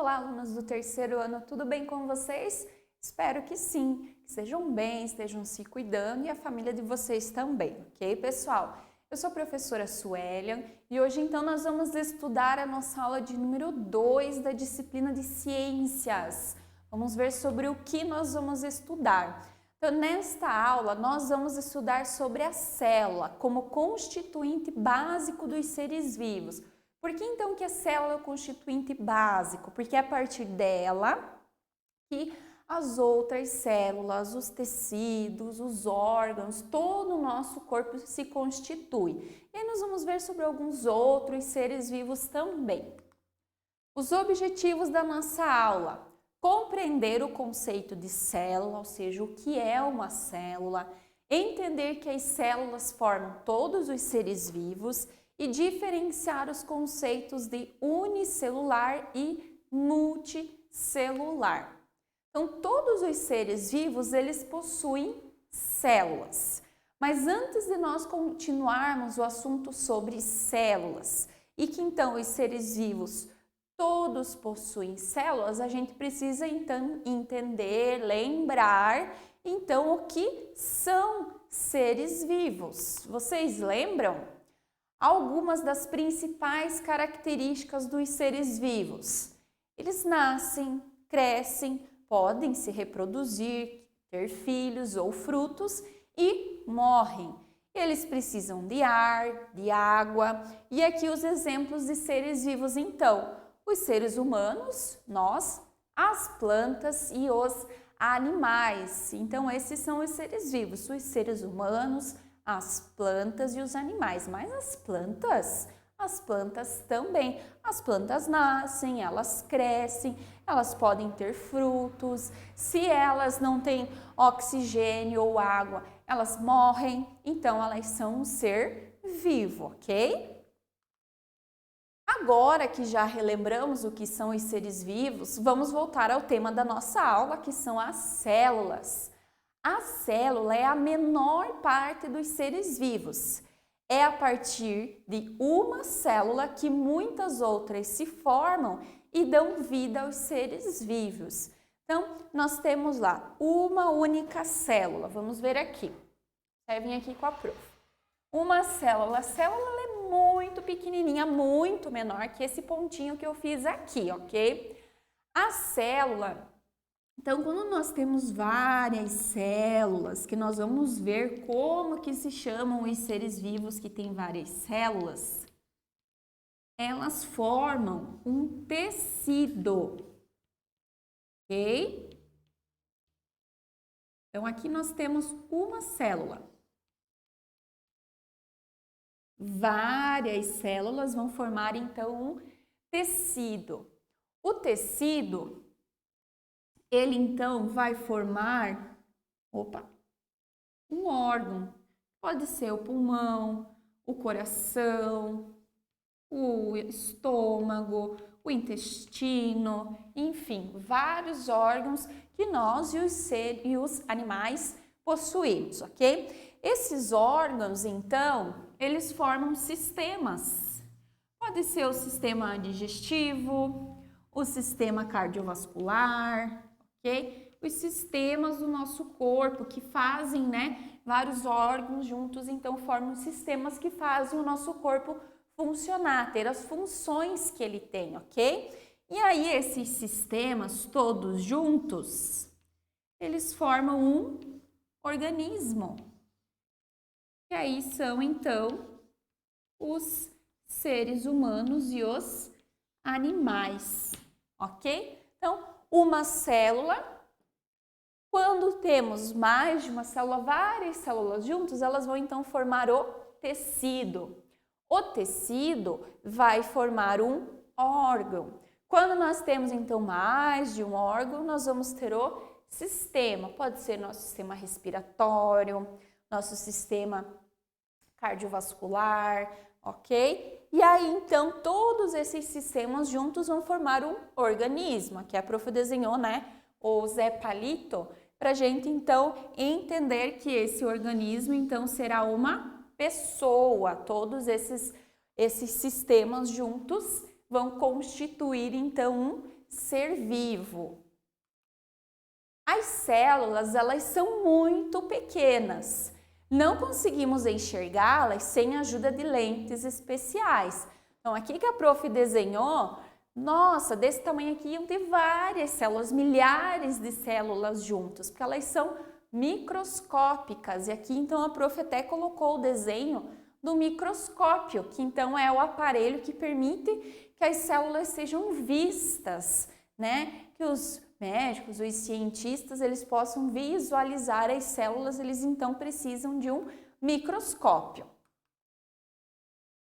Olá, alunos do terceiro ano, tudo bem com vocês? Espero que sim, que estejam bem, estejam se cuidando e a família de vocês também, ok, pessoal? Eu sou a professora Suélia e hoje então nós vamos estudar a nossa aula de número 2 da disciplina de ciências. Vamos ver sobre o que nós vamos estudar. Então, nesta aula, nós vamos estudar sobre a célula como constituinte básico dos seres vivos. Por que então que a célula é o constituinte básico? Porque é a partir dela que as outras células, os tecidos, os órgãos, todo o nosso corpo se constitui. E aí nós vamos ver sobre alguns outros seres vivos também. Os objetivos da nossa aula: compreender o conceito de célula, ou seja, o que é uma célula, entender que as células formam todos os seres vivos e diferenciar os conceitos de unicelular e multicelular. Então, todos os seres vivos, eles possuem células. Mas antes de nós continuarmos o assunto sobre células e que então os seres vivos todos possuem células, a gente precisa então entender, lembrar então o que são seres vivos. Vocês lembram? Algumas das principais características dos seres vivos. Eles nascem, crescem, podem se reproduzir, ter filhos ou frutos e morrem. Eles precisam de ar, de água. E aqui os exemplos de seres vivos então: os seres humanos, nós, as plantas e os animais. Então esses são os seres vivos, os seres humanos, as plantas e os animais. Mas as plantas também. As plantas nascem, elas crescem, elas podem ter frutos. Se elas não têm oxigênio ou água, elas morrem. Então elas são um ser vivo, ok? Agora que já relembramos o que são os seres vivos, vamos voltar ao tema da nossa aula, que são as células. A célula é a menor parte dos seres vivos. É a partir de uma célula que muitas outras se formam e dão vida aos seres vivos. Então, nós temos lá uma única célula. Vamos ver aqui. Vai vir aqui com a prof. Uma célula. A célula é muito pequenininha, muito menor que esse pontinho que eu fiz aqui, ok? A célula... Então, quando nós temos várias células, que nós vamos ver como que se chamam os seres vivos que têm várias células, elas formam um tecido, ok? Então, aqui nós temos uma célula. Várias células vão formar, então, um tecido. O tecido... ele então vai formar, um órgão. Pode ser o pulmão, o coração, o estômago, o intestino, enfim, vários órgãos que nós e os animais possuímos, ok? Esses órgãos, então, eles formam sistemas. Pode ser o sistema digestivo, o sistema cardiovascular, ok? Os sistemas do nosso corpo que fazem, vários órgãos juntos, então formam sistemas que fazem o nosso corpo funcionar, ter as funções que ele tem, ok? E aí esses sistemas todos juntos, eles formam um organismo. E aí são então os seres humanos e os animais, ok? Então, uma célula, quando temos mais de uma célula, várias células juntas, elas vão então formar o tecido. O tecido vai formar um órgão. Quando nós temos então mais de um órgão, nós vamos ter o sistema. Pode ser nosso sistema respiratório, nosso sistema cardiovascular, ok? E aí, então, todos esses sistemas juntos vão formar um organismo. Aqui a prof desenhou, o Zé Palito, para a gente, então, entender que esse organismo, então, será uma pessoa. Todos esses sistemas juntos vão constituir, então, um ser vivo. As células, elas são muito pequenas. Não conseguimos enxergá-las sem a ajuda de lentes especiais. Então, aqui que a prof desenhou, nossa, desse tamanho aqui iam ter várias células, milhares de células juntas, porque elas são microscópicas. E aqui, então, a prof até colocou o desenho do microscópio, que então é o aparelho que permite que as células sejam vistas, né? Que os médicos, os cientistas, eles possam visualizar as células, eles então precisam de um microscópio.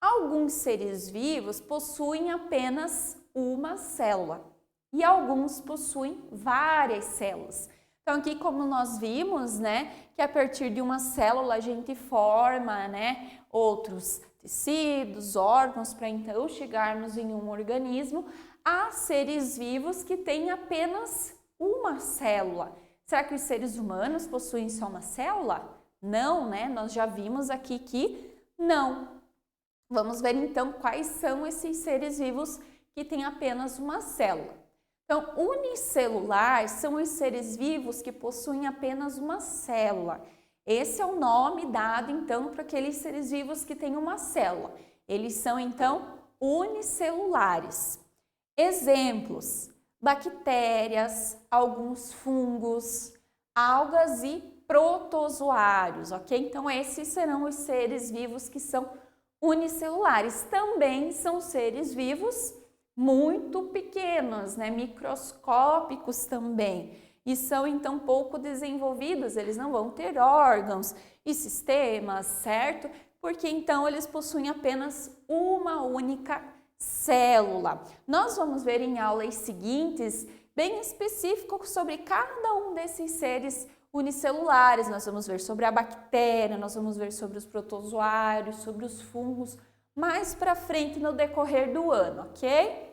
Alguns seres vivos possuem apenas uma célula e alguns possuem várias células. Então aqui como nós vimos, né, que a partir de uma célula a gente forma, né, outros tecidos, órgãos para então chegarmos em um organismo. Há seres vivos que têm apenas uma célula. Será que os seres humanos possuem só uma célula? Não, né? Nós já vimos aqui que não. Vamos ver então quais são esses seres vivos que têm apenas uma célula. Então, unicelulares são os seres vivos que possuem apenas uma célula. Esse é o nome dado então para aqueles seres vivos que têm uma célula. Eles são então unicelulares. Exemplos: bactérias, alguns fungos, algas e protozoários, ok? Então, esses serão os seres vivos que são unicelulares. Também são seres vivos muito pequenos, né? Microscópicos também. E são, então, pouco desenvolvidos, eles não vão ter órgãos e sistemas, certo? Porque, então, eles possuem apenas uma única célula. Nós vamos ver em aulas seguintes bem específico sobre cada um desses seres unicelulares. Nós vamos ver sobre a bactéria, nós vamos ver sobre os protozoários, sobre os fungos, mais para frente no decorrer do ano, ok?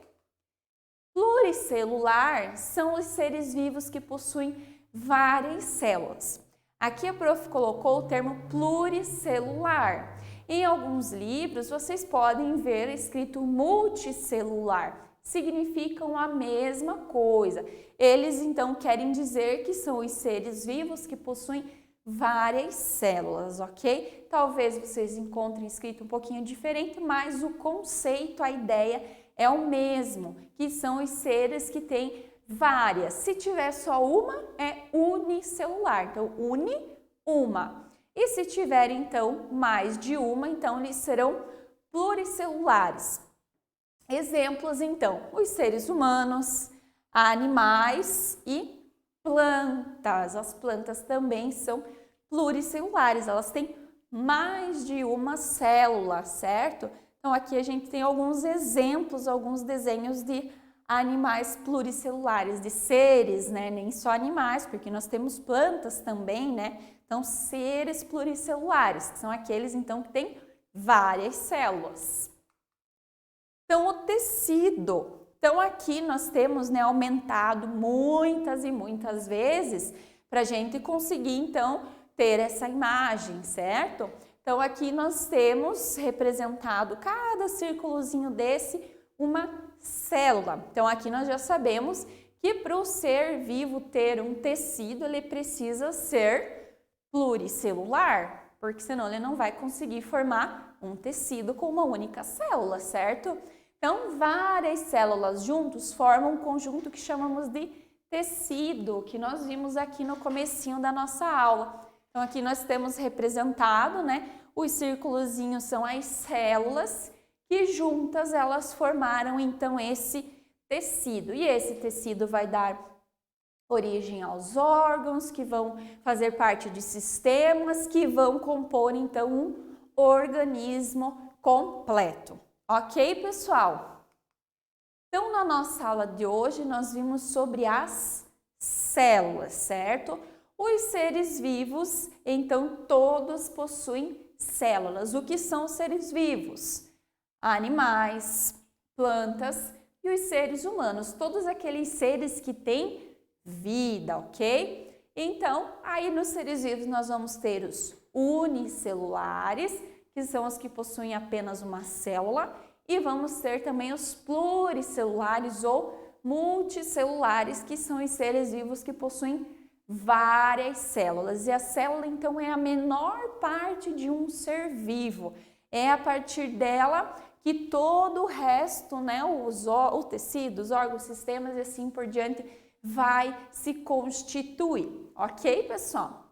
Pluricelular são os seres vivos que possuem várias células. Aqui a prof colocou o termo pluricelular. Em alguns livros, vocês podem ver escrito multicelular. Significam a mesma coisa. Eles, então, querem dizer que são os seres vivos que possuem várias células, ok? Talvez vocês encontrem escrito um pouquinho diferente, mas o conceito, a ideia é o mesmo, que são os seres que têm várias. Se tiver só uma, é unicelular. Então, uma. E se tiver, então, mais de uma, então, eles serão pluricelulares. Exemplos, então, os seres humanos, animais e plantas. As plantas também são pluricelulares, elas têm mais de uma célula, certo? Então, aqui a gente tem alguns exemplos, alguns desenhos de animais pluricelulares, de seres, né? Nem só animais, porque nós temos plantas também, né? Então, seres pluricelulares, que são aqueles, então, que têm várias células. Então, o tecido. Então, aqui nós temos, né, aumentado muitas e muitas vezes para a gente conseguir, então, ter essa imagem, certo? Então, aqui nós temos representado cada círculozinho desse uma célula. Então, aqui nós já sabemos que para o ser vivo ter um tecido, ele precisa ser pluricelular, porque senão ele não vai conseguir formar um tecido com uma única célula, certo? Então, várias células juntos formam um conjunto que chamamos de tecido, que nós vimos aqui no comecinho da nossa aula. Então, aqui nós temos representado, né? Os círculozinhos são as células que juntas elas formaram, então, esse tecido. E esse tecido vai dar origem aos órgãos, que vão fazer parte de sistemas, que vão compor, então, um organismo completo. Ok, pessoal? Então, na nossa aula de hoje, nós vimos sobre as células, certo? Os seres vivos, então, todos possuem células. O que são os seres vivos? Animais, plantas e os seres humanos. Todos aqueles seres que têm vida, ok? Então, aí nos seres vivos nós vamos ter os unicelulares, que são os que possuem apenas uma célula, e vamos ter também os pluricelulares ou multicelulares, que são os seres vivos que possuem várias células. E a célula, então, é a menor parte de um ser vivo. É a partir dela que todo o resto, né, o tecido, os órgãos, sistemas e assim por diante, vai se constituir. Ok, pessoal?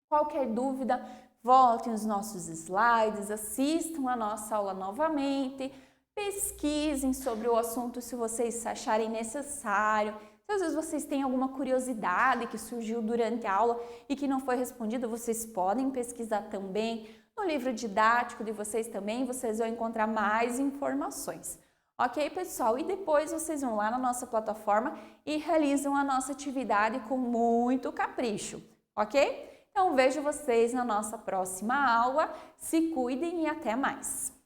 Qualquer dúvida, voltem os nossos slides, assistam a nossa aula novamente, pesquisem sobre o assunto se vocês acharem necessário. Se às vezes vocês têm alguma curiosidade que surgiu durante a aula e que não foi respondida, vocês podem pesquisar também. No livro didático de vocês também, vocês vão encontrar mais informações. Ok, pessoal? E depois vocês vão lá na nossa plataforma e realizam a nossa atividade com muito capricho, ok? Então, vejo vocês na nossa próxima aula. Se cuidem e até mais!